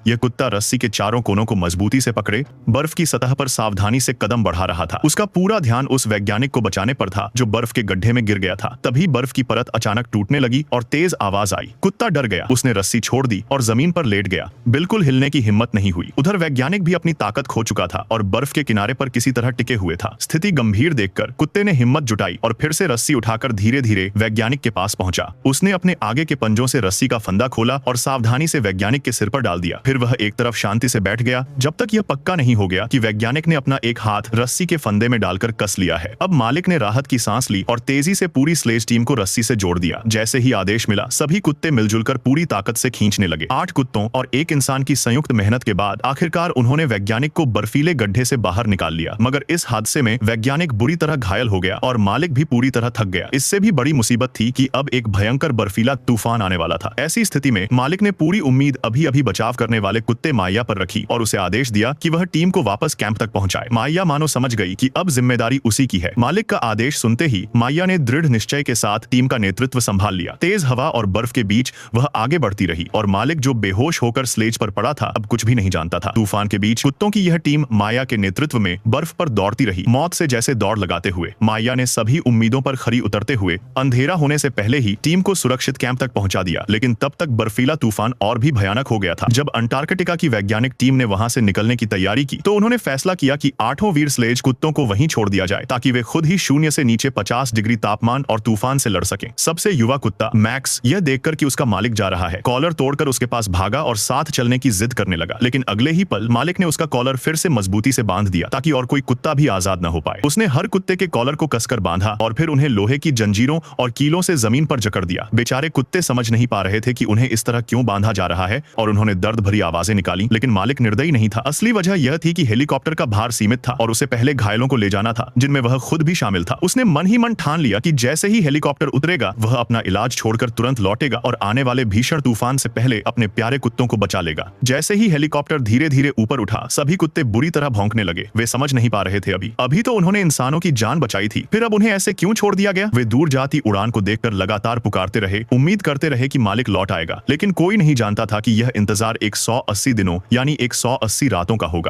यह कुत्ता रस्सी के चारों कोनों को मजबूती से पकड़े बर्फ की सतह पर सावधानी से कदम बढ़ा रहा था। उसका पूरा ध्यान उस वैज्ञानिक को बचाने पर था जो बर्फ के गड्ढे में गिर गया था। तभी बर्फ की परत अचानक टूटने लगी और तेज आवाज आई। कुत्ता डर गया, उसने रस्सी छोड़ दी और जमीन पर लेट गया। बिल्कुल हिलने की हिम्मत नहीं हुई। उधर वैज्ञानिक भी अपनी ताकत खो चुका था और बर्फ के किनारे पर किसी तरह टिके हुए था। स्थिति गंभीर देखकर कुत्ते ने हिम्मत जुटाई और फिर से रस्सी उठाकर धीरे धीरे वैज्ञानिक के पास पहुंचा। उसने अपने आगे के पंजों से रस्सी का फंदा खोला और सावधानी से वैज्ञानिक के सिर पर डाल दिया। फिर वह एक तरफ शांति से बैठ गया जब तक यह पक्का नहीं हो गया कि वैज्ञानिक ने अपना एक हाथ रस्सी के फंदे में डालकर कस लिया है। अब मालिक ने राहत की सांस ली और तेजी से पूरी स्लेज टीम को रस्सी से जोड़ दिया। जैसे ही आदेश मिला, सभी कुत्ते मिलजुल कर पूरी ताकत से खींचने लगे। 8 कुत्तों और 1 इंसान की संयुक्त मेहनत के बाद आखिरकार उन्होंने वैज्ञानिक को बर्फीले गड्ढे से बाहर निकाल लिया। मगर इस हादसे में वैज्ञानिक बुरी तरह घायल हो गया और मालिक भी पूरी तरह थक गया। इससे भी बड़ी मुसीबत थी कि अब एक भयंकर बर्फीला तूफान आने वाला था। ऐसी स्थिति में मालिक ने पूरी उम्मीद अभी अभी बचाव करने वाले कुत्ते माया पर रखी और उसे आदेश दिया कि वह टीम को वापस कैंप तक पहुंचाए। माया मानो समझ गई कि अब जिम्मेदारी उसी की है। मालिक का आदेश सुनते ही माया ने दृढ़ निश्चय के साथ टीम का नेतृत्व संभाल लिया। तेज हवा और बर्फ के बीच वह आगे बढ़ती रही और मालिक जो बेहोश होकर स्लेज पर पड़ा था अब कुछ भी नहीं जानता था। तूफान के बीच कुत्तों की यह टीम माया के नेतृत्व में बर्फ पर दौड़ती रही, मौत से जैसे दौड़ लगाते हुए। माया ने सभी उम्मीदों पर खरी उतरते हुए अंधेरा होने से पहले ही टीम को सुरक्षित कैंप तक पहुंचा दिया। लेकिन तब तक बर्फीला तूफान और भी भयानक हो गया था। जब अंटार्कटिका की वैज्ञानिक टीम ने वहां से निकलने की तैयारी की तो उन्होंने फैसला किया कि 8वां वीर स्लेज कुत्तों को वहीं छोड़ दिया जाए ताकि वे खुद ही शून्य से नीचे 50 डिग्री तापमान और तूफान से लड़ सकें। सबसे युवा कुत्ता मैक्स यह देखकर कि उसका मालिक जा रहा है, कॉलर तोड़कर उसके पास भागा और साथ चलने की जिद करने लगा। लेकिन अगले ही पल मालिक ने उसका कॉलर फिर से मजबूती से बांध दिया ताकि और कोई कुत्ता भी आजाद न हो पाए। उसने हर कुत्ते के कॉलर को कसकर बांधा और फिर उन्हें लोहे की जंजीरों और कीलों से जमीन पर जकड़ दिया। बेचारे कुत्ते समझ नहीं पा रहे थे कि उन्हें इस तरह क्यों बांधा जा रहा है और उन्होंने दर्द भरी आवाजें निकाली। लेकिन मालिक निर्दयी नहीं था। असली वजह यह थी कि हेलीकॉप्टर का भार सीमित था और उसे पहले घायलों को ले जाना था जिनमें वह खुद भी शामिल था। उसने मन ही मन ठान लिया कि जैसे ही हेलीकॉप्टर उतरेगा वह अपना इलाज छोड़कर तुरंत लौटेगा और आने वाले भीषण तूफान से पहले अपने प्यारे कुत्तों को बचा लेगा। जैसे ही हेलीकॉप्टर धीरे धीरे ऊपर उठा, सभी कुत्ते बुरी तरह भौंकने लगे। वे समझ नहीं पा रहे थे अभी तो उन्होंने इंसानों की जान बचाई थी, फिर अब उन्हें ऐसे क्यों छोड़ दिया गया। वे दूर जाती उड़ान को देखकर लगातार पुकारते रहे, उम्मीद करते रहे कि मालिक लौट आएगा। लेकिन कोई नहीं जानता था कि यह इंतजार 180 दिनों यानी 180 रातों का होगा।